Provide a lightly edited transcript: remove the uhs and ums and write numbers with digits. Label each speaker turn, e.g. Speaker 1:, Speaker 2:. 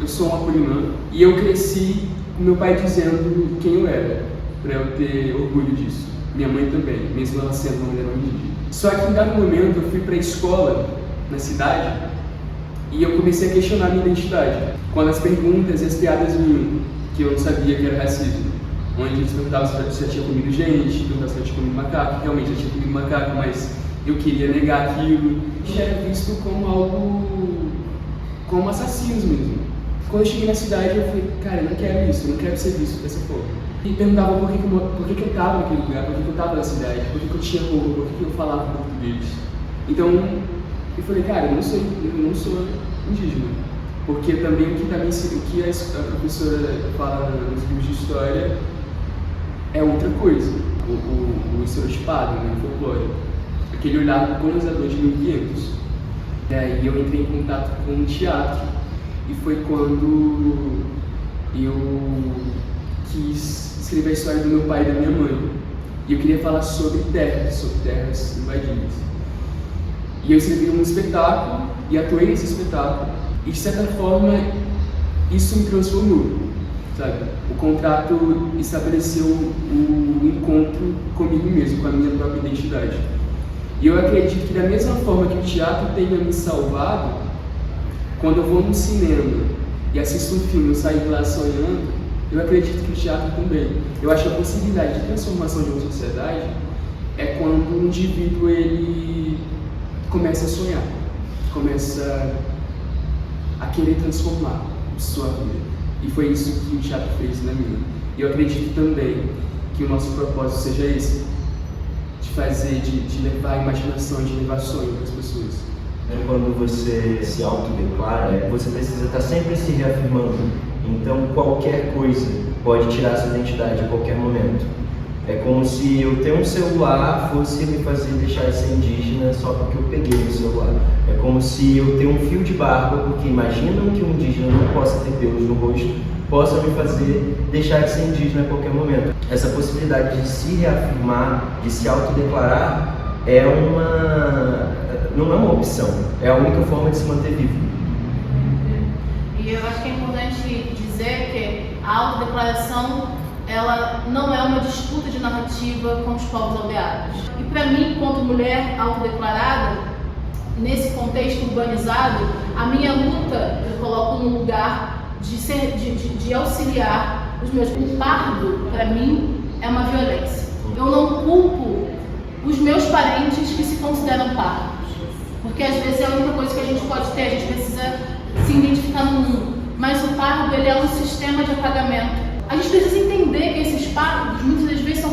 Speaker 1: eu sou um apolinã e eu cresci com meu pai dizendo quem eu era, para eu ter orgulho disso. Minha mãe também, mesmo ela sendo uma mulher não indígena. Só que em dado momento eu fui para a escola na cidade e eu comecei a questionar minha identidade. Quando as perguntas e as piadas vinham, que eu não sabia que era racismo, onde eles perguntavam se eu já tinha comido gente, perguntavam se eu tinha comido macaco, realmente eu tinha comido macaco, mas eu queria negar aquilo. Já era visto como algo, como assassinos mesmo. Quando eu cheguei na cidade, eu falei, cara, eu não quero isso, eu não quero ser visto dessa forma. E perguntavam por que eu estava naquele lugar, por que eu estava na cidade, por que eu tinha roupa, por que eu falava português. Então, eu falei, cara, eu não sou indígena. Porque também o que a professora fala nos livros de história é outra coisa. O estereotipado, né, o folclore. Aquele olhar do colonizador de 1500. E aí eu entrei em contato com o teatro. E foi quando eu quis escrever a história do meu pai e da minha mãe. E eu queria falar sobre terras invadidas. E eu escrevi um espetáculo e atuei nesse espetáculo. E de certa forma, isso me transformou, sabe? O contrato estabeleceu o encontro comigo mesmo, com a minha própria identidade. E eu acredito que da mesma forma que o teatro tenha me salvado, quando eu vou no cinema e assisto um filme e eu saio de lá sonhando, eu acredito que o teatro também. Eu acho que a possibilidade de transformação de uma sociedade é quando o indivíduo ele começa a sonhar, começa a querer transformar sua vida. E foi isso que o teatro fez na minha. E eu acredito também que o nosso propósito seja esse, de fazer, de levar a imaginação, de levar sonho para as pessoas.
Speaker 2: Quando você se autodeclara, você precisa estar sempre se reafirmando. Então qualquer coisa pode tirar sua identidade a qualquer momento. É como se eu ter um celular fosse me fazer deixar de ser indígena só porque eu peguei o celular. É como se eu ter um fio de barba, porque imaginam que um indígena não possa ter pelos no rosto, possa me fazer deixar de ser indígena a qualquer momento. Essa possibilidade de se reafirmar, de se autodeclarar, não é uma opção, é a única forma de se manter vivo.
Speaker 3: E eu acho que é importante dizer que a autodeclaração ela não é uma disputa de narrativa com os povos aldeados. E para mim, enquanto mulher autodeclarada, nesse contexto urbanizado, a minha luta eu coloco no lugar de auxiliar os meus. O pardo, para mim, é uma violência. Eu não culpo os meus parentes que se consideram pardos, porque às vezes é a única coisa que a gente pode ter, a gente precisa se identificar no mundo. Mas o pardo, ele é um sistema de apagamento. A gente precisa entender que esses pardos, muitas das vezes, são